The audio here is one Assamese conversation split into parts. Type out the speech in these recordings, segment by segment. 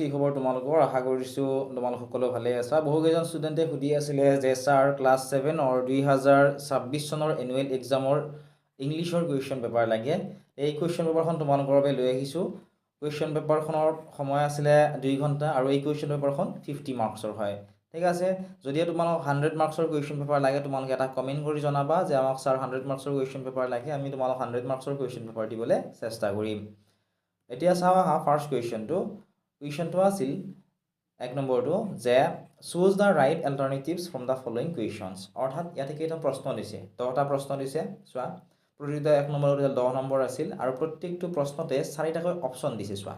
কি খবৰ তোমালোকৰ? আশা কৰিছোঁ তোমালোক সকলো ভালে আছা। বহুকেইজন ষ্টুডেণ্টে সুধি আছিলে যে ছাৰ ক্লাছ 7 2026 চনৰ এনুৱেল এক্সামৰ ইংলিছৰ কুৱেশ্যন পেপাৰ লাগে। এই কুৱেশ্যন পেপাৰখন তোমালোকৰ বাবে লৈ আহিছোঁ। কুৱেশ্যন পেপাৰখনৰ সময় আছিলে 2 ঘণ্টা আৰু এই কুৱেশ্যন পেপাৰখন 50 মাৰ্কছৰ হয়। ঠিক আছে, যদিও তোমালোক 100 মাৰ্কছৰ কুৱেশ্যন পেপাৰ লাগে, তোমালোকে এটা কমেণ্ট কৰি জনাবা যে আমাক ছাৰ 100 মাৰ্কছৰ কুৱেশ্যন পেপাৰ লাগে, আমি তোমালোক 100 মাৰ্কছৰ কুৱেশ্যন পেপাৰ দিবলৈ চেষ্টা কৰিম। এতিয়া চাওঁ আহা ফাৰ্ষ্ট কুৱেশ্যনটো আছিল 1 নম্বৰটো যে choose the right alternatives from the following questions. অৰ্থাৎ ইয়াতে কেইটা প্ৰশ্ন দিছে, 10টা প্ৰশ্ন দিছে। চোৱা, প্ৰতিটো 1 নম্বৰত 10 নম্বৰ আছিল আৰু প্ৰত্যেকটো প্ৰশ্নতে 4টাকৈ অপশ্যন দিছে। চোৱা,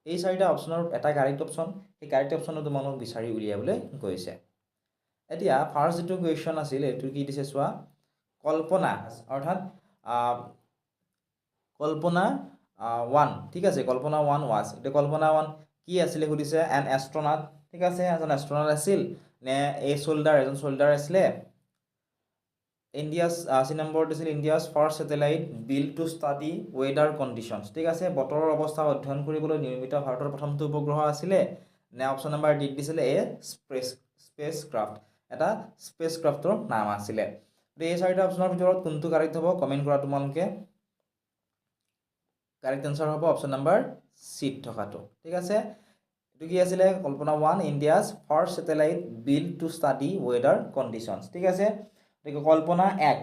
এই 4টা অপশ্যনৰ এটা কাৰেক্ট অপশ্যন, সেই কাৰেক্ট অপশ্যনটো তোমালোক বিচাৰি উলিয়াবলৈ গৈছে। এতিয়া ফাৰ্ষ্ট যিটো কুৱেশ্যন আছিল এইটো কি দিছে চোৱা, কল্পনা অৰ্থাৎ কল্পনা 1, ঠিক আছে, কল্পনা 1 ৱাজ, এতিয়া কল্পনা 1 কি আছিলে সুধিছে, এন এষ্ট্ৰনাট, ঠিক আছে, এজন এষ্ট্ৰনাট আছিল নে এজন চোল্ডাৰ আছিলে। ইণ্ডিয়াছ নম্বৰটো আছিল India's first satellite build to study weather conditions, ঠিক আছে, বতৰৰ অৱস্থা অধ্যয়ন কৰিবলৈ নিৰ্মিত ভাৰতৰ প্ৰথমটো উপগ্ৰহ আছিলে নে অপশ্যন নম্বৰ ডি দিছিলে স্পেচ ক্ৰাফ্ট, এটা স্পেচ ক্ৰাফ্টৰ নাম আছিলে। এই 4টা অপশ্যনৰ ভিতৰত কোনটো কাৰেক্ট হ'ব কমেণ্ট কৰা তোমালোকে। কাৰেক্ট এনচাৰ হ'ব অপশ্যন নম্বৰ চিত থকাটো, ঠিক আছে। এইটো কি আছিলে, Kalpana 1 India's first satellite build to study weather conditions, ঠিক আছে। গতিকে কল্পনা 1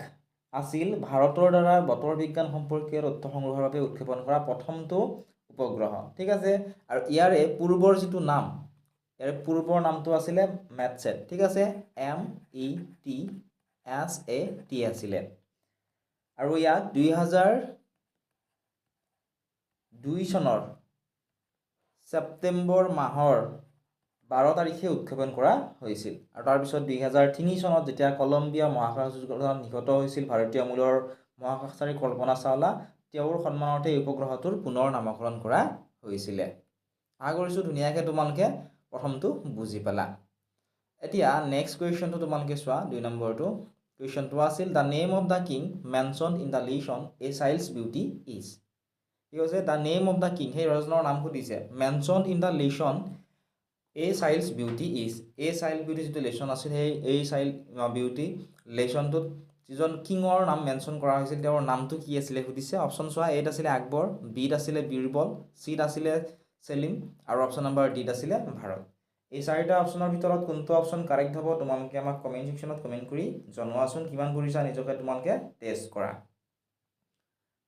আছিল ভাৰতৰ দ্বাৰা বতৰ বিজ্ঞান সম্পৰ্কীয় তথ্য সংগ্ৰহৰ বাবে উৎক্ষেপণ কৰা প্ৰথমটো উপগ্ৰহ, ঠিক আছে। আৰু ইয়াৰে পূৰ্বৰ যিটো নাম, ইয়াৰে পূৰ্বৰ নামটো আছিলে মেটছেট, ঠিক আছে, METSAT আছিলে। আৰু ইয়াক 2002 চনৰ ছেপ্টেম্বৰ মাহৰ 12 তাৰিখে উৎক্ষেপণ কৰা হৈছিল। আৰু তাৰপিছত 2003 চনত যেতিয়া কলম্বিয়া মহাকাশযোগত নিহত হৈছিল ভাৰতীয় মূলৰ মহাকাশচাৰী কল্পনা চাওলা, তেওঁৰ সন্মানতে এই উপগ্ৰহটোৰ পুনৰ নামকৰণ কৰা হৈছিলে। আশা কৰিছোঁ ধুনীয়াকৈ তোমালোকে প্ৰথমটো বুজি পালা। এতিয়া নেক্সট কুৱেশ্যনটো তোমালোকে চোৱা, 2 নম্বৰটো কুৱেশ্যনটো আছিল the name of the king mention in the lesson A child's beauty is. কি কৈছে, the name of the king, সেই ৰজনৰ নাম সুধিছে, mention in the lesson A child's beauty is. এই চাইল্ড বিউটি যিটো লেশ্যন আছিল, সেই এই চাইল্ড বিউটি লেশ্যনটোত যিজন কিঙৰ নাম মেনশ্যন কৰা হৈছিল তেওঁৰ নামটো কি আছিলে সুধিছে। অপশ্যন চোৱা, এত আছিলে আকবৰ, বিত আছিলে বীৰবল, চিত আছিলে চেলিম আৰু অপশ্যন নম্বৰ ডিত আছিলে ভাৰত। এই 4টা অপশ্যনৰ ভিতৰত কোনটো অপশ্যন কাৰেক্ট হ'ব তোমালোকে আমাক কমেণ্ট ছেকশ্যনত কমেণ্ট কৰি জনোৱাচোন। কিমান কৰিছা নিজকে তোমালোকে টেষ্ট কৰা,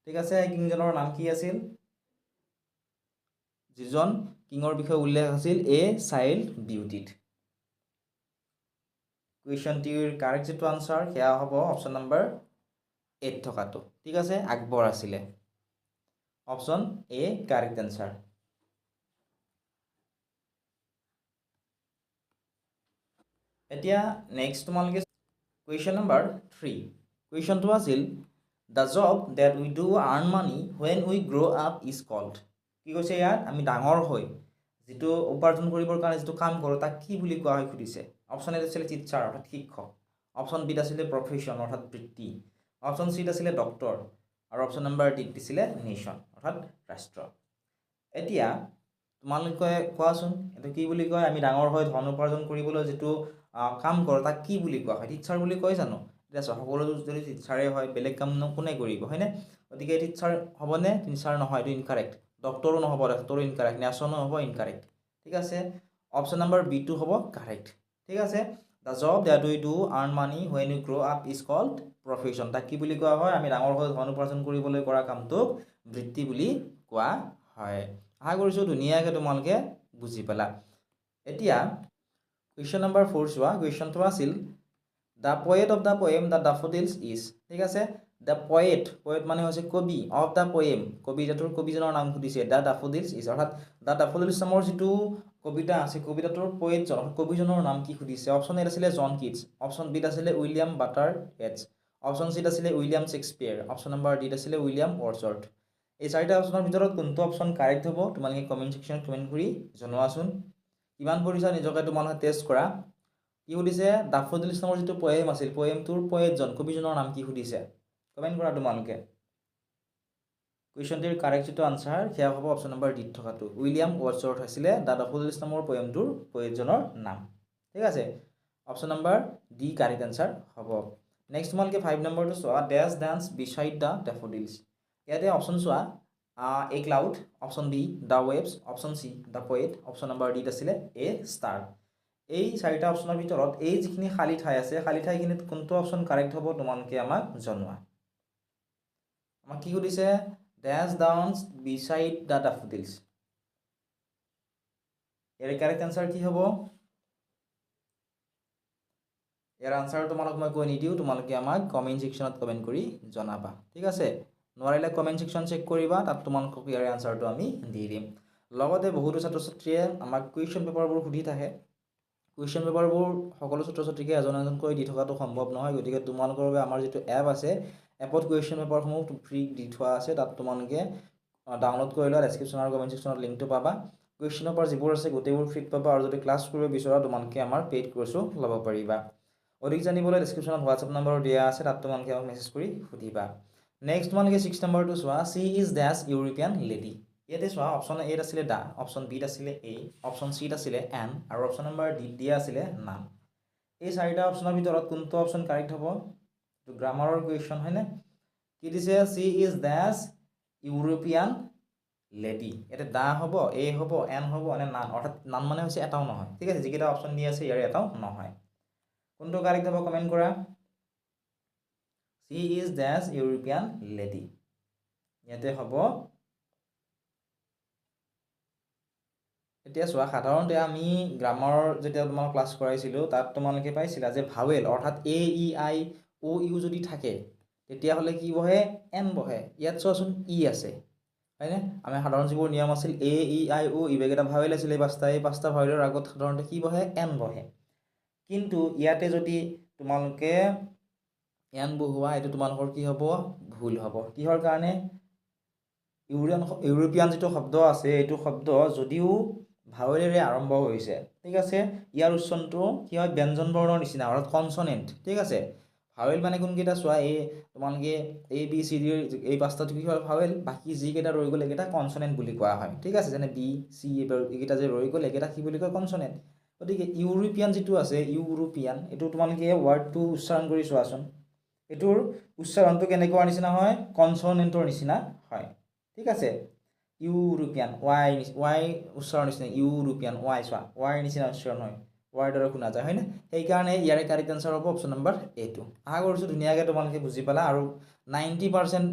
ঠিক আছে। কিংজনৰ নাম কি আছিল, যিজন কিঙৰ বিষয়ে উল্লেখ আছিল এ চাইল্ড বিউটিত। কুৱেশ্যনটিৰ কাৰেক্ট যিটো আনচাৰ সেয়া হ'ব অপশ্যন নম্বৰ 8 থকাটো, ঠিক আছে, আকবৰ আছিলে। Option A correct answer. এতিয়া নেক্সট তোমালোকে কুৱেশ্যন নম্বৰ 3, কুৱেশ্যনটো আছিল the job that we do earn money when we grow' up is called. কি কৈছে ইয়াত, আমি ডাঙৰ হৈ যিটো উপাৰ্জন কৰিবৰ কাৰণে যিটো কাম কৰোঁ তাক কি বুলি কোৱা হয় সুধিছে। অপশ্যন এ আছিলে টিচাৰ অৰ্থাৎ শিক্ষক, অপশ্যন বিত আছিলে প্ৰফেশ্যন অৰ্থাৎ বৃত্তি, অপশ্যন চিত আছিলে ডক্তৰ আৰু অপশ্যন নম্বৰ ডিত দিছিলে নেশ্যন অৰ্থাৎ ৰাষ্ট্ৰ। এতিয়া তোমালোকে কোৱাচোন এইটো কি বুলি কয়, আমি ডাঙৰ হৈ ধন উপাৰ্জন কৰিবলৈ যিটো কাম কৰোঁ তাক কি বুলি কোৱা হয়, টিচাৰ বুলি কয় জানো? এতিয়া সকলো যদি টিচাৰে হয় বেলেগ কাম কোনে কৰিব, হয়নে? গতিকে টিচাৰ হ'বনে? টিচাৰ নহয়, এইটো ইনকাৰেক্ট। ডক্টৰো নহ'ব, ডক্টৰো ইনকাৰেক্ট, নেশ্যনো হ'ব ইনকাৰেক্ট, ঠিক আছে। অপশ্যন নম্বৰ বিটো হ'ব কাৰেক্ট, ঠিক আছে। The job that we do earn money when you grow' up is called profession. তাক কি বুলি কোৱা হয়, আমি ডাঙৰ হৈ ধন উপাৰ্জন কৰিবলৈ কৰা কামটোক বৃত্তি বুলি কোৱা হয়। আশা কৰিছোঁ ধুনীয়াকৈ তোমালোকে বুজি পালা। এতিয়া কুৱেশ্যন নম্বৰ 4 চোৱা, কুৱেশ্যনটো আছিল the poet of the poem the daffodils is, ঠিক আছে। দ্য পয়েট মানে হৈছে কবি, অফ দ্য পয়েম কবিতাটোৰ কবিজনৰ নাম সুধিছে, দ্য ডেফোডিলছ ইজ অৰ্থাৎ দ্য ডেফোডিলছ নামৰ যিটো কবিতা আছে কবিতাটোৰ পয়েটজন কবিজনৰ নাম কি সুধিছে। অপশ্যন এত আছিলে জন কিটছ, অপশ্যন বিত আছিলে উইলিয়াম বাটাৰ হেডছ, অপশ্যন চিত আছিলে উইলিয়াম শ্বেক্সপিয়াৰ, অপশ্যন নম্বৰ ডিত আছিলে উইলিয়াম ৱৰ্ডছৱৰ্থ। এই 4টা অপশ্যনৰ ভিতৰত কোনটো অপশ্যন কাৰেক্ট হ'ব তোমালোকে কমেণ্ট ছেকশ্যনত কমেণ্ট কৰি জনোৱাচোন। কিমান কৰিছা নিজকে তোমালোকে টেষ্ট কৰা। কি সুধিছে, ডেফোডিলছ নামৰ যিটো পয়েম আছিল পয়েমটোৰ পয়েটজন কবিজনৰ নাম কি সুধিছে, কমেণ্ট কৰা তোমালোকে। কুৱেশ্যনটিৰ কাৰেক্ট যিটো আনচাৰ সেয়া হ'ব অপশ্যন নম্বৰ ডিত থকাটো উইলিয়াম ৱৰ্ডছৱৰ্থ হৈছিলে দ্য ডেফোডিলছ নামৰ পয়েমটোৰ প্ৰয়োজনৰ নাম ঠিক আছে option number D correct answer হ'ব নেক্সট তোমালোকে 5 নম্বৰটো চোৱা ডেছ ডান্স বিচাইড দ্য ডেফোডিলছ ইয়াতে অপশ্যন চোৱা এ cloud option B the waves option C the poet option number ডিত আছিলে এ ষ্টাৰ এই চাৰিটা অপশ্যনৰ ভিতৰত এই যিখিনি খালী ঠাই আছে খালী ঠাইখিনিত কোনটো অপশ্যন কাৰেক্ট হ'ব তোমালোকে আমাক জনোৱা আমাক কি সুধিছে dash dance beside the daffodils ইয়াৰ কাৰেক্ট আনচাৰ কি হ'ব ইয়াৰ আনচাৰ তোমালোক মই কৈ নিদিওঁ তোমালোকে আমাক কমেণ্ট ছেকশ্যনত কমেণ্ট কৰি জনাবা ঠিক আছে নোৱাৰিলে কমেণ্ট ছেকশ্যন চেক কৰিবা তাত তোমালোকক ইয়াৰ আনচাৰটো আমি দি দিম লগতে বহুতো ছাত্ৰ ছাত্ৰীয়ে আমাক কুৱেশ্যন পেপাৰবোৰ সুধি থাকে কুৱেশ্যন পেপাৰবোৰ সকলো ছাত্ৰ ছাত্ৰীকে এজন এজনকৈ দি থকাটো সম্ভৱ নহয় গতিকে তোমালোকৰ বাবে আমাৰ যিটো এপ আছে এপত কুৱেশ্যন পেপাৰসমূহ ফ্ৰী দি থোৱা আছে তাত তোমালোকে ডাউনলোড কৰি লোৱা ডেছক্ৰিপশ্যন আৰু কমেণ্ট ছেকশ্যনত লিংকটো পাবা কুৱেশ্যন পেপাৰ যিবোৰ আছে গোটেইবোৰ ফ্ৰীত পাবা আৰু যদি ক্লাছ কৰিব বিচৰা তোমালোকে আমাৰ পেইড কোৰ্ছো ল'ব পাৰিবা অধিক জানিবলৈ ডেছক্ৰিপশ্যনত হোৱাটছআপ নম্বৰ দিয়া আছে তাত তোমালোকে আমাক মেছেজ কৰি সুধিবা নেক্সট তোমালোকে 6 নম্বৰটো চোৱা she is dash European lady ইয়াতে চোৱা অপশ্যন এত আছিলে দা অপশ্যন বিত আছিলে এ অপশ্যন চিত আছিলে এন আৰু অপশ্যন নম্বৰ ডিত দিয়া আছিলে নাম এই চাৰিটা অপশ্যনৰ ভিতৰত কোনটো অপশ্যন কাৰেক্ট হ'ব তো গ্ৰামাৰৰ কুৱেশ্যন হয়নে কি দিছে she is dash European lady ইয়াতে দা হ'ব এ হ'ব এন হ'ব নে নান অৰ্থাৎ নান মানে হৈছে এটাও নহয় ঠিক আছে যিকেইটা অপশ্যন দিয়া আছে ইয়াৰ এটাও নহয় কোনটো কাৰেক্ট হ'ব কমেণ্ট কৰা she is dash European lady ইয়াতে হ'ব এতিয়া চোৱা সাধাৰণতে আমি গ্ৰামাৰৰ যেতিয়া তোমাক ক্লাছ কৰাইছিলোঁ তাত তোমালোকে পাইছিলা যে ভাৱেল অৰ্থাৎ এ ই আই অ' ইউ যদি থাকে তেতিয়াহ'লে কি বহে এন বহে ইয়াত চোৱাচোন ই আছে হয়নে আমি সাধাৰণ যিবোৰ নিয়ম আছিল এ ই আই অ' ইবেগেইটা ভাৱেল আছিলে এই পাঁচটা ভাৱেলৰ আগত সাধাৰণতে কি বহে এন বহে কিন্তু ইয়াতে যদি তোমালোকে এন বহুৱা এইটো তোমালোকৰ কি হ'ব ভুল হ'ব কিহৰ কাৰণে ইউৰোপিয়ান যিটো শব্দ আছে এইটো শব্দ যদিও ভাৱেলেৰে আৰম্ভ হৈছে ঠিক আছে ইয়াৰ উচ্চাৰণটো কি হয় ব্যঞ্জন বৰ্ণৰ নিচিনা অৰ্থাৎ কনসনেণ্ট ঠিক আছে ভাৱেল মানে কোনকেইটা চোৱা এই তোমালোকে এ বি চি ডি এই পাঁচটাটো কি হয় ভাৱেল বাকী যিকেইটা ৰৈ গ'ল এইকেইটা কনসনেণ্ট বুলি কোৱা হয় ঠিক আছে যেনে বি চি এইকেইটা যে ৰৈ গ'ল এইকেইটা কি বুলি কয় কনসনেণ্ট গতিকে ইউৰোপিয়ান যিটো আছে ইউৰোপিয়ান এইটো তোমালোকে ৱাৰ্ডটো উচ্চাৰণ কৰি চোৱাচোন এইটোৰ উচ্চাৰণটো কেনেকুৱা নিচিনা হয় কনসনেণ্টৰ নিচিনা হয় ঠিক আছে ইউৰোপিয়ান ৱাই উচ্চাৰণ নিচিনা ইউৰোপিয়ান ৱাই চোৱা ৱাইৰ নিচিনা উচ্চাৰণ হয় ৱাইৰ দৰে শুনা যায় হয়নে সেইকাৰণে ইয়াৰে কাৰেক্ট আনচাৰ হ'ব অপশ্যন নম্বৰ এটো আশা কৰিছোঁ ধুনীয়াকৈ তোমালোকে বুজি পালা আৰু 90%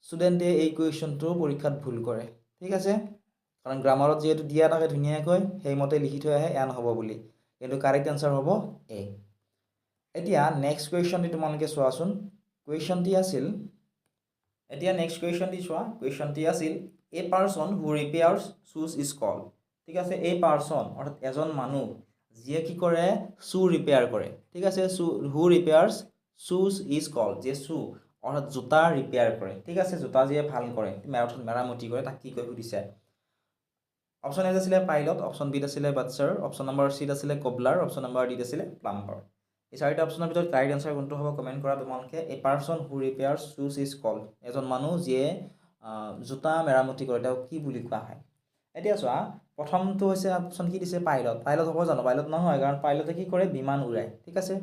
ষ্টুডেণ্টে এই কুৱেশ্যনটো পৰীক্ষাত ভুল কৰে ঠিক আছে কাৰণ গ্ৰামাৰত যিহেতু দিয়া থাকে ধুনীয়াকৈ সেইমতে লিখি থৈ আহে এন হ'ব বুলি কিন্তু কাৰেক্ট আনচাৰ হ'ব এ এতিয়া নেক্সট কুৱেশ্যনটি তোমালোকে চোৱাচোন কুৱেশ্যনটি আছিল এতিয়া নেক্সট কুৱেশ্যনটি চোৱা কুৱেশ্যনটি আছিল এ পাৰ্চন হু ৰিপেয়াৰ্ছ শ্বুজ ইজ কল্ড ঠিক আছে এই পাৰ্চন অৰ্থাৎ এজন মানুহ যিয়ে কি কৰে শ্বু ৰিপেয়াৰ কৰে ঠিক আছে হু ৰিপেয়াৰ্ছ শ্বুজ ইজ কল্ড যে শ্বু অৰ্থাৎ জোতা ৰিপেয়াৰ কৰে ঠিক আছে জোতা যিয়ে ভাল কৰে মেৰামতি কৰে তাক কি কৈ সুধিছে অপশ্যন এত আছিলে পাইলট অপশ্যন বিত আছিলে বাটচাৰ অপশ্যন নম্বৰ চিত আছিলে কবলাৰ অপশ্যন নম্বৰ ডিত আছিলে প্লাম্বাৰ এই চাৰিটা অপশ্যনৰ ভিতৰত কাৰেক্ট আনচাৰ কোনটো হ'ব কমেণ্ট কৰা তোমালোকে এ পাৰ্চন হু ৰিপেয়াৰ্ছ শ্বুজ ইজ কল্ড এজন মানুহ যিয়ে জোতা মেৰামতি কৰে তেওঁক কি বুলি কোৱা হয় এতিয়া চোৱা প্ৰথমটো হৈছে অপশ্যন কি দিছে পাইলট হ'ব জানো পাইলট নহয় কাৰণ পাইলটে কি কৰে বিমান উৰায় ঠিক আছে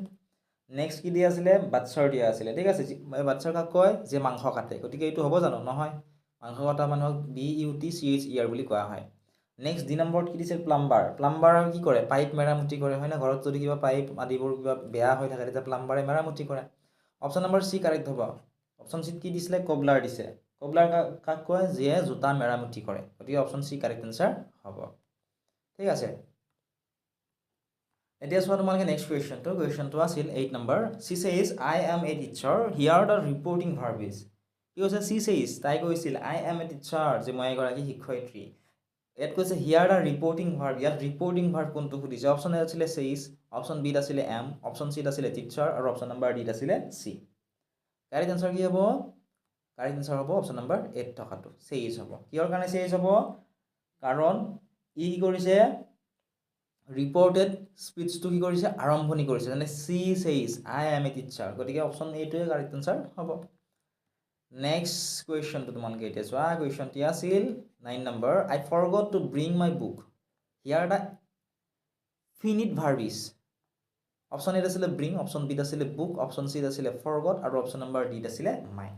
নেক্সট কি দিয়া আছিলে বাটচাৰ দিয়া আছিলে ঠিক আছে বাটচাৰ কাক কয় যে মাংস কাটে গতিকে এইটো হ'ব জানো নহয় মাংস কটা মানুহক BUTCHER বুলি কোৱা হয় নেক্সট ডি নম্বৰত কি দিছে প্লাম্বাৰ কি কৰে পাইপ মেৰামতি কৰে হয় না ঘৰত যদি কিবা পাইপ আদিবোৰ কিবা বেয়া হৈ থাকে তেতিয়া প্লাম্বাৰে মেৰামতি কৰে অপশ্যন নম্বৰ চি কাৰেক্ট হ'ব অপশ্যন চিত কি দিছিলে কবলাৰ দিছে কবলাৰ কাক কয় যিয়ে জোতা মেৰামতি কৰে গতিকে অপশ্যন চি কাৰেক্ট আনচাৰ হ'ব ঠিক আছে এতিয়া চোৱা তোমালোকে নেক্সট কুৱেশ্যনটো আছিল 8 number she says I am a teacher here the reporting verb is কি কৈছে চি চেইজ তাই কৈছিল আই এম এ টিচাৰ যে মই এগৰাকী শিক্ষয়িত্ৰী ইয়াত কৈছে হিয়াৰ দ্য ৰিপৰ্টিং ভাৰ্ব ইয়াত ৰিপৰ্টিং ভাৰ্ব কোনটো সুধিছে অপশ্যন এ আছিলে চেইজ অপশ্যন বিত আছিলে এম অপশ্যন চিত আছিলে টিচাৰ আৰু অপশ্যন নম্বৰ ডিত আছিলে চি কাৰেক্ট আনচাৰ কি হ'ব কাৰেক্ট আনচাৰ হ'ব অপশ্যন নম্বৰ 8 থকাটো চেইজ হ'ব কিহৰ কাৰণে চেইজ হ'ব কাৰণ ই কি কৰিছে ৰিপৰ্টেড স্পীচটো কি কৰিছে আৰম্ভণি কৰিছে যেনে she says I am a teacher গতিকে অপশ্যন এইটোৱে কাৰেক্ট আনচাৰ হ'ব নেক্সট কুৱেশ্যনটো তোমালোকে এতিয়া চোৱা কুৱেশ্যনটি আছিল 9 number I forgot to bring my book here the finite verb is option এত আছিলে ব্ৰিং অপশ্যন বিত আছিলে বুক অপশ্যন চিত আছিলে ফৰগট আৰু অপশ্যন নম্বৰ ডিত আছিলে মাই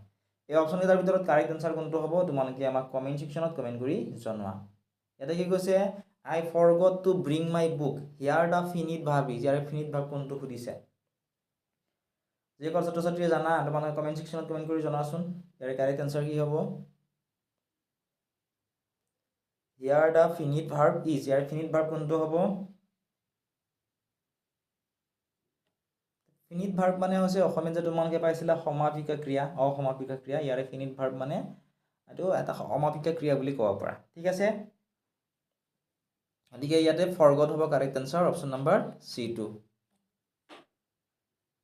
এই অপশ্যনকেইটাৰ ভিতৰত কাৰেক্ট এনচাৰ কোনটো হ'ব তোমালোকে আমাক কমেণ্ট ছেকশ্যনত কমেণ্ট কৰি জনোৱা ইয়াতে কি কৈছে I forgot to bring my book here the finite verb is ইয়াৰে ফিনিট ভাৰ্ব কোনটো সুধিছে যিসকল ছাত্ৰ ছাত্ৰীয়ে জানা তোমালোকে কমেণ্ট ছেকশ্যনত কমেণ্ট কৰি জনাচোন ইয়াৰে কাৰেক্ট এনচাৰ কি হ'ব হিয়াৰ দ্য ফিনিট ভাৰ্ব ইজ ইয়াৰে ফিনিট ভাৰ্ব কোনটো হ'ব ফিনিট ভাৰ্ব মানে হৈছে অসমীয়াত যে তোমালোকে পাইছিলা সমাপিকা ক্ৰিয়া অসমাপিকা ক্ৰিয়া ইয়াৰে ফিনিট ভাৰ্ব মানে এইটো এটা সমাপিকা ক্ৰিয়া বুলি ক'ব পাৰা ঠিক আছে গতিকে ইয়াতে ফৰগট হ'ব correct answer option number C2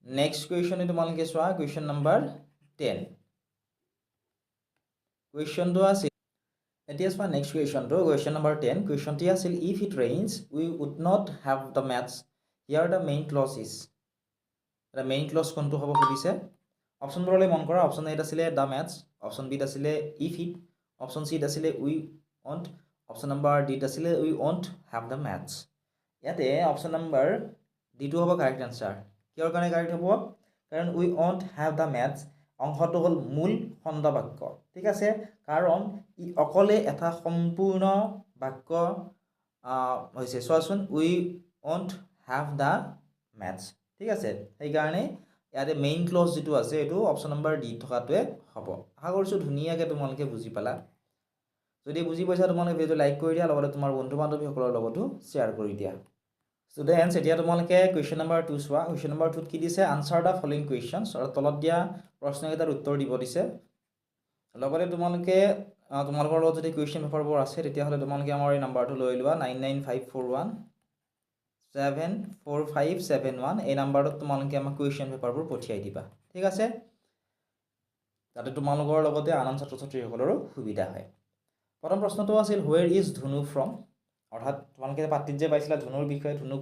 next question তোমালোকে চোৱা কুৱেশ্যন নম্বৰ 10 কুৱেশ্যনটো আছিল এতিয়া চোৱা নেক্সট কুৱেশ্যনটো কুৱেশ্যন নম্বৰ 10 কুৱেশ্যনটি আছিল if it rains we would not have the maths here the main clause is এটা মেইন ক্লজ কোনটো হ'ব সুধিছে অপশ্যনবোৰলৈ মন কৰা অপশ্যন এত আছিলে দ্য মেথছ অপশ্যন বিত আছিলে ইফ ইট অপশ্যন চিত আছিলে উই ৱণ্ট অপশ্যন নম্বৰ ডিত আছিলে উই ৱণ্ট হেভ দ্য মেথছ ইয়াতে অপশ্যন নম্বৰ ডিটো হ'ব কাৰেক্ট এনচাৰ কিহৰ কাৰণে কাৰেক্ট হ'ব কাৰণ উই ৱণ্ট হেভ দ্য মেথছ অংশটো হ'ল মূল খণ্ড বাক্য ঠিক আছে কাৰণ ই অকলে এটা সম্পূৰ্ণ বাক্য হৈছে চোৱাচোন উই ৱণ্ট হেভ দ্য মেথছ ঠিক আছে সেইকাৰণে ইয়াতে মেইন ক্লজ যিটো আছে এইটো অপশ্যন নম্বৰ ডি থকাটোৱে হ'ব আশা কৰিছোঁ ধুনীয়াকৈ তোমালোকে বুজি পালা যদি বুজি পাইছা তোমালোকে ভিডিঅ'টো লাইক কৰি দিয়া লগতে তোমাৰ বন্ধু বান্ধৱীসকলৰ লগতো শ্বেয়াৰ কৰি দিয়া ষ্টুডেণ্টছ এতিয়া তোমালোকে কুৱেশ্যন নম্বৰ 2 চোৱা কুৱেশ্যন নম্বৰ 2ত কি দিছে আনচাৰ দ্য ফলোইং কুৱেশ্যনছ আৰু তলত দিয়া প্ৰশ্নকেইটাৰ উত্তৰ দিব দিছে লগতে তোমালোকে তোমালোকৰ লগত যদি কুৱেশ্যন পেপাৰবোৰ আছে তেতিয়াহ'লে তোমালোকে আমাৰ এই নাম্বাৰটো লৈ লোৱা 9954174571 এই নাম্বাৰটোত তোমালোকে আমাক কুৱেশ্যন পেপাৰবোৰ পঠিয়াই দিবা ঠিক আছে যাতে তোমালোকৰ লগতে আন আন ছাত্ৰ ছাত্ৰীসকলৰো সুবিধা হয় প্ৰথম প্ৰশ্নটো আছিল হুৱেৰ ইজ ধুনু ফ্ৰম অৰ্থাৎ তোমালোকে পাত্ৰিত যে পাইছিলা ধনুৰ বিষয়ে ধনু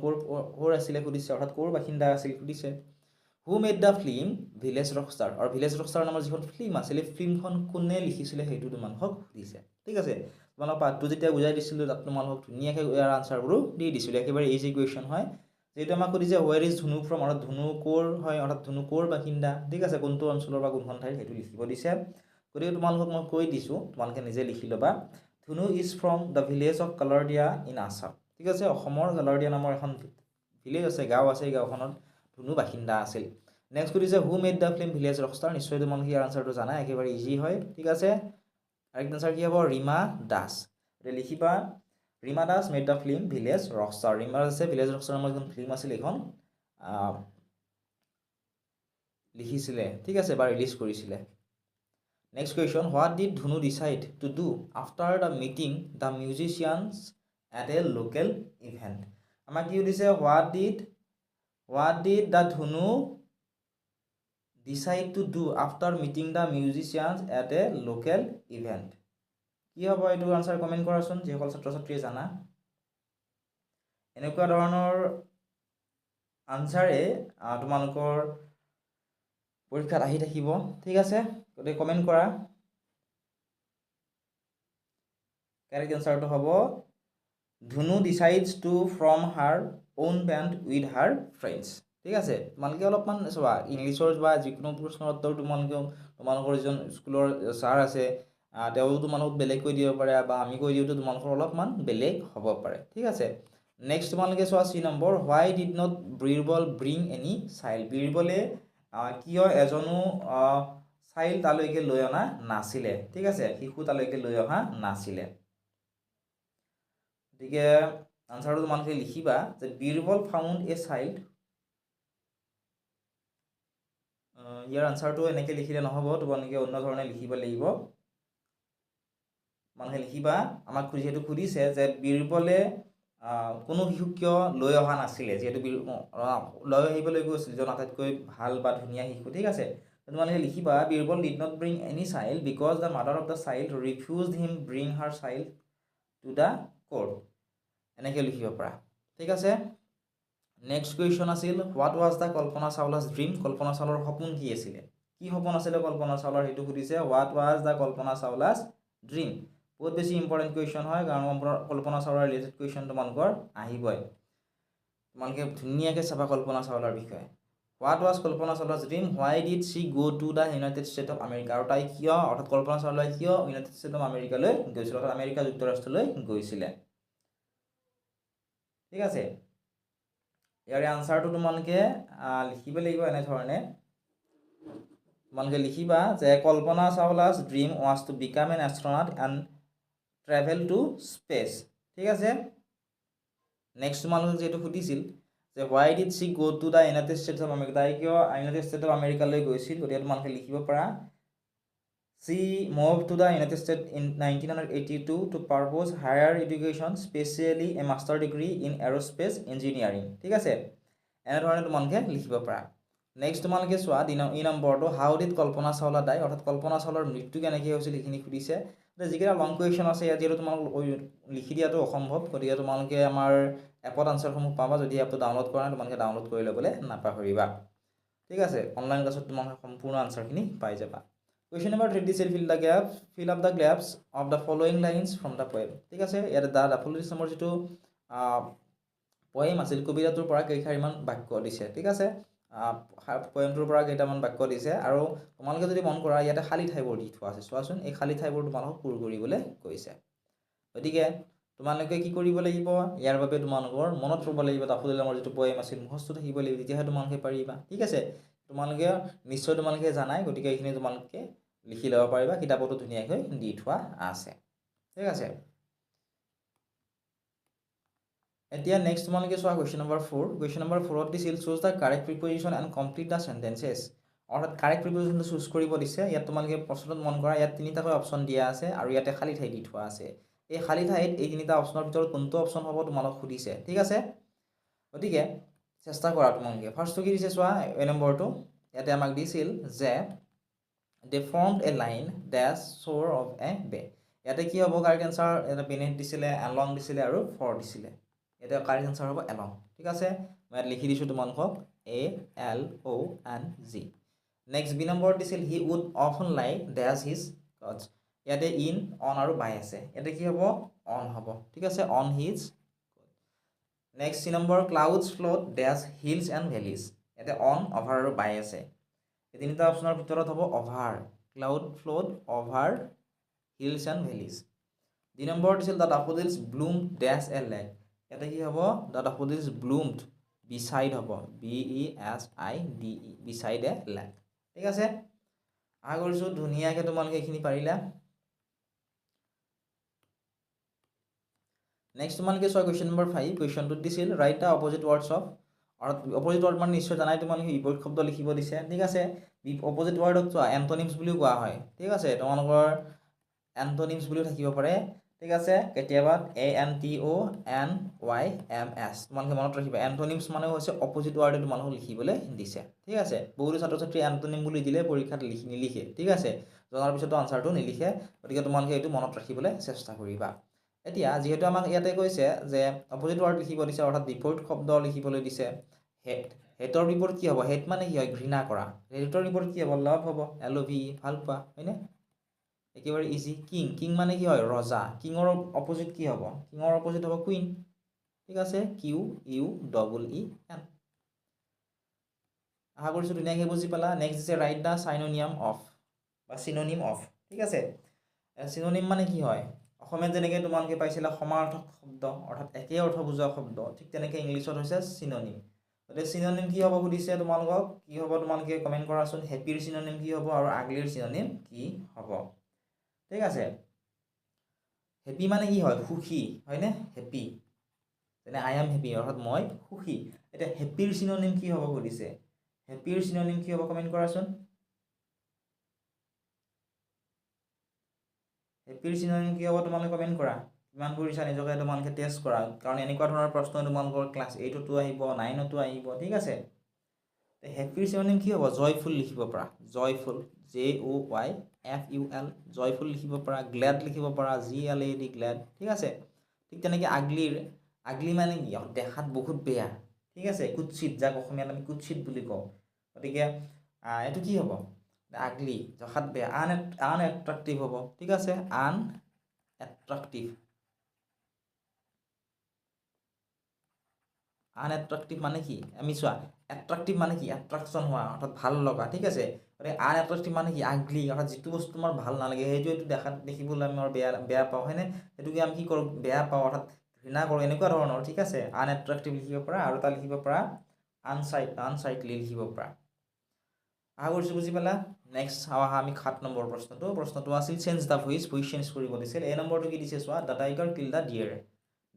ক'ৰ আছিলে সুধিছে অৰ্থাৎ ক'ৰ বাসিন্দা আছিল সুধিছে who made the film village Rockstar আৰু ভিলেজ ৰকষ্টাৰ নামৰ যিখন ফিল্ম আছিলে ফিল্মখন কোনে লিখিছিলে সেইটো তোমালোকক সুধিছে ঠিক আছে তোমালোকক পাৰ্টটো যেতিয়া বুজাই দিছিলোঁ তাত তোমালোকক ধুনীয়াকৈ ইয়াৰ আনচাৰবোৰো দি দিছিলোঁ একেবাৰে ইজি কুৱেশ্যন হয় যিহেতু আমাক সুধিছে হুৱেৰ ইজ ধনু ফ্ৰম অৰ্থাৎ ধনু ক'ৰ হয় অৰ্থাৎ ধনু ক'ৰ বাসিন্দা ঠিক আছে কোনটো অঞ্চলৰ বা কোনখন ঠাইৰ সেইটো লিখিব দিছে গতিকে তোমালোকক মই কৈ দিছোঁ তোমালোকে নিজে লিখি ল'বা Dhanu is from the village of Kalardia in Assam ঠিক আছে অসমৰ কালাৰদিয়া নামৰ এখন ভিলেজ আছে গাঁও আছে এই গাঁওখনত ধনু বাসিন্দা আছিল নেক্সট সুধিছে who made the film village Rockstar নিশ্চয় তোমালোকে ইয়াৰ আনচাৰটো জানাই একেবাৰে ইজি হয় ঠিক আছে কাৰেক্ট আনচাৰ কি হ'ব ৰীমা দাস এতিয়া লিখিবা Rima Das made the film village rockstar Rima দাসে ভিলেজ ৰকষ্টাৰ নামৰ যিখন ফিল্ম আছিল এইখন লিখিছিলে ঠিক আছে বা ৰিলিজ কৰিছিলে নেক্সট কুৱেশ্যন হোৱাট ডিড ধনু decide to do after the meeting the musicians at A local event আমাক কি সুধিছে হোৱাট ডিড দ্য ধনু decide to do after meeting the musicians at A local event কি হ'ব এইটো আনচাৰ কমেণ্ট কৰাচোন যিসকল ছাত্ৰ ছাত্ৰীয়ে জানা এনেকুৱা ধৰণৰ আনচাৰে তোমালোকৰ পৰীক্ষাত আহি থাকিব ঠিক আছে গতিকে কমেণ্ট কৰা কাৰেক্ট এনচাৰটো হ'ব Dhanu decides to form her own band with her friends ঠিক আছে তোমালোকে অলপমান চোৱা ইংলিছৰ বা যিকোনো প্ৰশ্নৰ উত্তৰ তোমালোকৰ যিজন স্কুলৰ ছাৰ আছে তেওঁ তোমালোকক বেলেগ কৈ দিব পাৰে বা আমি কৈ দিওঁতো তোমালোকৰ অলপমান বেলেগ হ'ব পাৰে ঠিক আছে নেক্সট তোমালোকে চোৱা C number why did not Birbal bring any child বীৰবলে কিয় এজনো চাইল্ড তালৈকে লৈ অনা নাছিলে ঠিক আছে শিশু তালৈকে লৈ অহা নাছিলে গতিকে আনচাৰটো তোমালোকে লিখিবা যে বীৰবল ফাউণ্ড এ চাইল্ড ইয়াৰ আনচাৰটো এনেকৈ লিখিলে নহ'ব তোমালোকে অন্য ধৰণে লিখিব লাগিব তোমালোকে লিখিবা আমাক যিহেতু সুধিছে যে বীৰবলে কোনো শিশু কিয় লৈ অহা নাছিলে যিহেতু লৈ আহিবলৈ গৈছিল যিজন আটাইতকৈ ভাল বা ধুনীয়া শিশু ঠিক আছে তোমালোকে লিখিবা Birbal did not bring any child because the mother of the child refused him bring her child to the court এনেকৈ লিখিব পাৰা ঠিক আছে নেক্সট কুৱেশ্যন আছিল what was the Kalpana Chawla's dream Kalpana চাওলাৰ সপোন কি আছিলে কি সপোন আছিলে কল্পনা চাওলাৰ সেইটো সুধিছে what was the Kalpana Chawla's dream বহুত বেছি ইম্পৰ্টেণ্ট কুৱেশ্যন হয় কাৰণ কল্পনা চাওলাৰ ৰিলেটেড কুৱেশ্যন তোমালোকৰ আহিবই তোমালোকে ধুনীয়াকৈ চাবা কল্পনা চাওলাৰ বিষয়ে what was Kalpana Chawla's dream why did she go' to the United State of America আৰু তাই কিয় অৰ্থাৎ কল্পনা চাওলাই কিয় ইউনাইটেড ষ্টেট অফ আমেৰিকালৈ গৈছিলে অৰ্থাৎ আমেৰিকা যুক্তৰাষ্ট্ৰলৈ গৈছিলে ঠিক আছে ইয়াৰে আনসাৰটো তোমালোকে লিখিব লাগিব এনেধৰণে তোমালোকে লিখিবা যে Kalpana Chawla's dream was to become an astronaut and travel to space ঠিক আছে নেক্সট তোমালোকে যেটো সুধিছিল যে হোৱাই did she go' to the United states of America তাই কিয় ইউনাইটেড ষ্টেট অফ আমেৰিকালৈ গৈছিল গতিকে তোমালোকে লিখিব পাৰা She moved to the United States in 1982 to pursue higher education, specially a master degree in aerospace engineering. ঠিক আছে এনেধৰণে তোমালোকে লিখিব পাৰা নেক্সট তোমালোকে চোৱা ই নম্বৰটো হাউ ডিড কল্পনা চাওলা ডাই অৰ্থাৎ কল্পনা চাওলাৰ মৃত্যু কেনেকৈ হৈছিল এইখিনি সুধিছে যিকেইটা লং কুৱেশ্যন আছে ইয়াত যিহেতু তোমালোক লিখি দিয়াটো অসম্ভৱ গতিকে তোমালোকে আমাৰ এপত আনচাৰসমূহ পাবা যদি এপটো ডাউনলোড কৰা নাই তোমালোকে ডাউনলোড কৰি ল'বলৈ নাপাহৰিবা ঠিক আছে অনলাইন ক্লাছত তোমালোকে সম্পূৰ্ণ আনচাৰখিনি পাই যাবা Question number 3 dice fill up the gaps of the following lines from the poem. ঠিক আছে ইয়াত দা দাফুলিছ নম্বৰ যেটো poem আছিল কবিতাটোৰ পৰা কেইখাৰিমান বাক্য দিছে ঠিক আছে poemটোৰ পৰা কেইটামান বাক্য দিছে আৰু তোমালোকে যদি মন কৰা ইয়াতে খালি ঠাইবোৰ দি থোৱা আছে চোৱাচোন এই খালি ঠাইবোৰ তোমালোকক পূৰ কৰিবলৈ কৈছে গতিকে তোমালোকে কি কৰিব লাগিব ইয়াৰ বাবে তোমালোকৰ মনত ৰব লাগিব দাফুলিছ নম্বৰ যেটো poem আছিল মুখস্থ থাকিব লাগিব তেতিয়াহে তোমালোকে পাৰিবা ঠিক আছে তোমালোকে নিশ্চয় তোমালোকে জানাই গতিকে এইখিনি তোমালোকে লিখি ল'ব পাৰিবা কিতাপতো ধুনীয়াকৈ দি থোৱা আছে ঠিক আছে এতিয়া নেক্সট তোমালোকে চোৱা কোৱেশ্চন নম্বৰ 4 কোৱেশ্চন নম্বৰ 4 দিছিল choose the correct preposition and complete the sentences অৰ্থাৎ কাৰেক্ট প্ৰিপজিচনটো চুজ কৰিব দিছে ইয়াত তোমালোকে প্ৰশ্নত মন কৰা ইয়াত তিনিটাকৈ অপচন দিয়া আছে আৰু ইয়াতে খালী ঠাই দি থোৱা আছে এই খালী ঠাইত এই তিনিটা অপচনৰ ভিতৰত কোনটো অপচন হ'ব তোমালোক সুধিছে ঠিক আছে গতিকে চেষ্টা কৰা তোমালোকে ফাৰ্ষ্টটো কি দিছে চোৱা এই নম্বৰটো ইয়াতে আমাক দিছিল যে they formed a line dash shore of a bay ইয়াতে কি হ'ব কাৰেক্ট আনসাৰ এটা beneath দিছিলে along দিছিলে আৰু for দিছিলে এটা কাৰেক্ট আনসাৰ হ'ব along ঠিক আছে মই লিখি দিছো তোমালোকক a l o n g next B number দিছিল he would often lie dash his clothes ইয়াতে in on আৰু by আছে ইয়াতে কি হ'ব on হ'ব ঠিক আছে on his next C number clouds float dash hills and valleys ইয়াতে on over আৰু by আছে এই তিনিটা অপচনৰ ভিতৰত হ'ব over cloud float over hills and valleys দুই নম্বৰ দিছিল the daffodils bloomed dash a lake ইয়াতে কি হ'ব the daffodils bloomed beside হ'ব b e s i d e beside a lake ঠিক আছে আশা কৰিছো ধুনীয়াকৈ তোমালোকে এইখিনি পাৰিলা নেক্সট তোমালোকে চোৱা কোৱেশ্চন নম্বৰ 5 কোৱেশ্চনটো দিছিল right the opposite words of opposite word মানে নিশ্চয় জানাই তোমালোকে বিপৰীত শব্দ লিখিব দিছে ঠিক আছে অপজিট ৱৰ্ডক চোৱা এন্টনিমছ বুলিও কোৱা হয় ঠিক আছে তোমালোকৰ এন্টনিমছ বুলিও থাকিব পাৰে ঠিক আছে কেতিয়াবা a n t o n y m s তোমালোকে মনত ৰাখিবা এন্টনিমছ মানে হৈছে অপজিট ৱৰ্ড তোমালোকক লিখিবলৈ দিছে ঠিক আছে বহুতো ছাত্ৰ ছাত্ৰী এন্টনিম বুলি দিলে পৰীক্ষাত নিলিখে ঠিক আছে জনাৰ পিছতো আনসাৰটো নিলিখে গতিকে তোমালোকে এইটো মনত ৰাখিবলৈ চেষ্টা কৰিবা এতিয়া যেহেতু আমাক ইয়াতে কৈছে যে অপজিট ৱৰ্ড লিখিব দিছে অৰ্থাৎ বিপৰীত শব্দ লিখিবলৈ দিছে হেটৰ বিপৰীত কি হ'ব হেট মানে কি হয় ঘৃণা কৰা হেটৰ বিপৰীত কি হ'ব লাভ হ'ব এল ভি ভাল পোৱা হয়নে একেবাৰে ইজি কিং মানে কি হয় ৰজা কিঙৰ অপজিট কি হ'ব কিঙৰ অপজিট হ'ব কুইন ঠিক আছে Q U double E N আশা কৰিছোঁ ধুনীয়াকৈ বুজি পালা নেক্সট দিছে ৰাইট দা সাইনোনিম অফ বা চিনোনিম অফ ঠিক আছে চিনোনিম মানে কি হয় অসমীয়াত যেনেকৈ তোমালোকে পাইছিলা সমাৰ্থক শব্দ অৰ্থাৎ একে অৰ্থ বুজোৱা শব্দ ঠিক তেনেকৈ ইংলিছত হৈছে চিনোনিম গতিকে চিনোনিম কি হ'ব সুধিছে তোমালোকক কি হ'ব তোমালোকে কমেণ্ট কৰাচোন হেপিৰ চিনোনিম কি হ'ব আৰু আগলিৰ চিনোনিম কি হ'ব ঠিক আছে হেপি মানে কি হয় সুখী হয়নে হেপি যেনে আই এম হেপি অৰ্থাৎ মই সুখী এতিয়া হেপিৰ চিনোনিম কি হ'ব সুধিছে হেপিৰ চিনোনিম কি হ'ব কমেণ্ট কৰাচোন হেপিৰ চিনোনিম কি হ'ব তোমালোকে কমেণ্ট কৰা কিমান কৰিছা নিজকে তোমালোকে টেষ্ট কৰা কাৰণ এনেকুৱা ধৰণৰ প্ৰশ্ন তোমালোকৰ ক্লাছ 8তো আহিব 9তো আহিব ঠিক আছে হেপিৰ চিনোনিম কি হ'ব জয়ফুল লিখিব পৰা জয়ফুল JOYFUL জয়ফুল লিখিব পৰা গ্লেড লিখিব পৰা GLAD গ্লেড ঠিক আছে ঠিক তেনেকৈ আগলি মানে কি দেখাত বহুত বেয়া ঠিক আছে কুৎসিত যাক অসমীয়াত আমি কুৎসিত বুলি কওঁ গতিকে এইটো কি হ'ব আগলি দেখাত বেয়া আনএট্ৰাক্টিভ হ'ব ঠিক আছে আনএট্ৰাক্টিভ মানে কি আমি চোৱা এট্ৰাক্টিভ মানে কি এট্ৰাকশ্যন হোৱা অৰ্থাৎ ভাল লগা ঠিক আছে গতিকে আনএট্ৰাক্টিভ মানে কি আগলি অৰ্থাৎ যিটো বস্তু তোমাৰ ভাল নালাগে সেইটো দেখিবলৈ আমি বেয়া পাওঁ হয়নে সেইটোকে আমি কি কৰোঁ বেয়া পাওঁ অৰ্থাৎ ঘৃণা কৰোঁ এনেকুৱা ধৰণৰ ঠিক আছে আনএট্ৰাক্টিভ লিখিব পাৰা আৰু এটা লিখিব পাৰা আনচাইটলি লিখিব পাৰা আশা কৰিছোঁ বুজি পালা নেক্সট আমি 7 নম্বৰ প্ৰশ্নটো আছিল চেঞ্জ দ্য ভইচ চেঞ্জ কৰিব দিছিল এই নম্বৰটো কি দিছে চোৱা the tiger kill the deer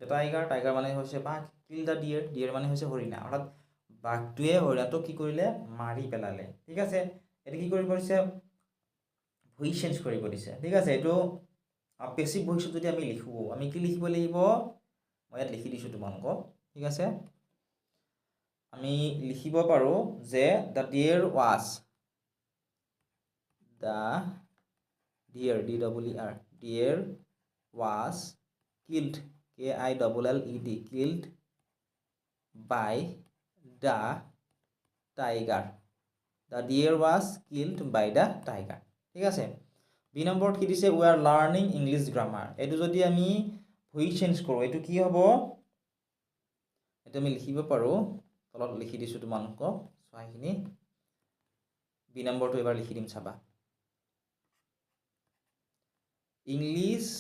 tiger মানে হৈছে বাঘ কিল দ্য ডিয়েৰ মানে হৈছে হৰিণা অৰ্থাৎ বাঘটোৱে হৰিণাটোক কি কৰিলে মাৰি পেলালে ঠিক আছে এইটো কি কৰিব দিছে ভইচ চেঞ্জ কৰিব দিছে ঠিক আছে এইটো পেচিভ ভইচত যদি আমি লিখোঁ আমি কি লিখিব লাগিব মই ইয়াত লিখি দিছোঁ তোমালোকক ঠিক আছে আমি লিখিব পাৰোঁ যে the deer was deer was killed KILLED killed by the tiger. The deer was killed by the tiger. ঠিক আছে বি নম্বৰত কি দিছে we are learning English grammar এইটো যদি আমি ভইচ চেঞ্জ কৰোঁ এইটো কি হ'ব এইটো আমি লিখিব পাৰোঁ তলত লিখি দিছোঁ তোমালোকক চোৱাখিনি বি নম্বৰটো এবাৰ লিখি দিম চাবা English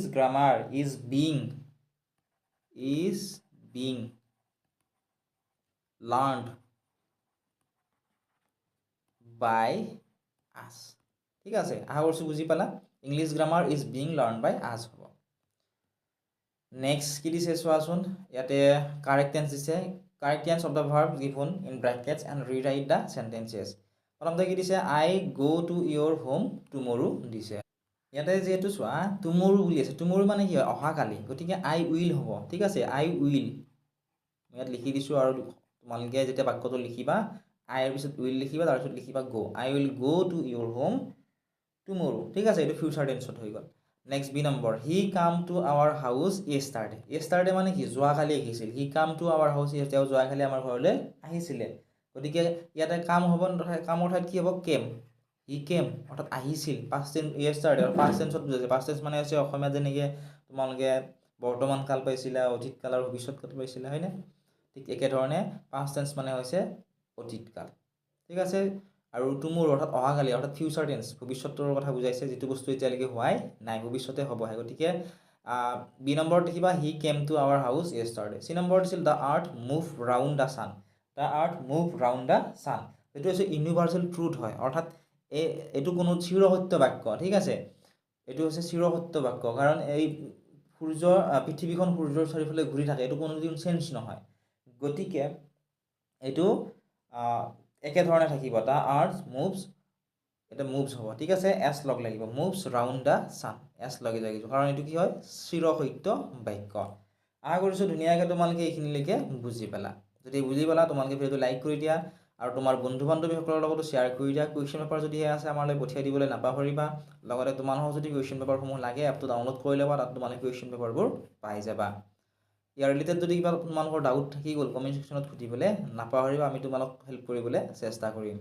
grammar is being learned by us ঠিক আছে আশা কৰিছোঁ বুজি পালা English grammar is being learn by us হ'ব নেক্সট কি দিছে চোৱাচোন ইয়াতে কাৰেক্ট টেন্স দিছে correct tense of the verb given in brackets and rewrite the sentences প্ৰথমতে কি দিছে আই গ' টু ইয়'ৰ হোম টুমৰো দিছে ইয়াতে যিহেতু চোৱা টুমৰো বুলি আছে টুমৰো মানে কি হয় অহাকালি গতিকে আই উইল হ'ব ঠিক আছে আই উইল মই ইয়াত লিখি দিছোঁ আৰু তোমালোকে যেতিয়া বাক্যটো লিখিবা আইৰ পিছত উইল লিখিবা তাৰপিছত লিখিবা go' I will go' to your home tomorrow ঠিক আছে এইটো ফিউচাৰ টেন্সত হৈ গ'ল next B number he come to our house য়েষ্টাৰডে মানে কি যোৱাকালি আহিছিল হি কাম টু আৱাৰ হাউচ তেওঁ যোৱাকালি আমাৰ ঘৰলৈ আহিছিলে গতিকে ইয়াতে কাম হ'ব কামৰ ঠাইত কি হ'ব কেম হি কেম অৰ্থাৎ আহিছিল পাষ্ট টেন্স য়েষ্টাৰডে পাষ্ট টেন্সত বুজাইছে পাষ্ট টেন্স মানে হৈছে অসমীয়া যেনেকৈ তোমালোকে বৰ্তমান কাল পাইছিলা অতীত কাল আৰু ভৱিষ্যত কাল পাইছিলা হয়নে ঠিক একেধৰণে পাষ্ট টেন্স মানে হৈছে অতীত কাল ঠিক আছে আৰু টুমৰো অৰ্থাৎ অহাকালি অৰ্থাৎ ফিউচাৰ টেন্স ভৱিষ্যতৰ কথা বুজাইছে যিটো বস্তু এতিয়ালৈকে হোৱাই নাই ভৱিষ্যতে হ'বহে গতিকে বি নম্বৰত দেখিবা he came to our house yesterday C নম্বৰত দিছিল the earth move round the sun এইটো হৈছে ইউনিভাৰ্চেল ট্ৰুথ হয় অৰ্থাৎ এইটো কোনো চিৰসত্য বাক্য ঠিক আছে এইটো হৈছে চিৰসত্য বাক্য কাৰণ এই পৃথিৱীখন সূৰ্যৰ চাৰিওফালে ঘূৰি থাকে এইটো কোনোদিন চেঞ্জ নহয় গতিকে এইটো একেধৰণে থাকিব দ্য আৰ্থ মুভছ হ'ব ঠিক আছে এছ লগ লাগিব moves round the sun S লগে লাগিব কাৰণ এইটো কি হয় চিৰসত্য বাক্য আশা কৰিছোঁ ধুনীয়াকৈ তোমালোকে এইখিনিলৈকে বুজি পালা যদি বুজি পালা তোমালোকে ভিডিঅ'টো লাইক কৰি দিয়া আৰু তোমাৰ বন্ধু বান্ধৱীসকলৰ লগতো শ্বেয়াৰ কৰি দিয়া কুৱেশ্যন পেপাৰ যদিহে আছে আমালৈ পঠিয়াই দিবলৈ নাপাহৰিবা লগতে তোমালোকক যদি কুৱেশ্যন পেপাৰসমূহ লাগে এপটো ডাউনলোড কৰি ল'বা তাত তোমালোকে কুৱেশ্যন পেপাৰবোৰ পাই যাবা ইয়াৰ ৰিলেটেড যদি কিবা তোমালোকৰ ডাউট থাকি গ'ল কমেণ্ট ছেকশ্যনত সুধিবলৈ নাপাহৰিবা আমি তোমালোক হেল্প কৰিবলৈ চেষ্টা কৰিম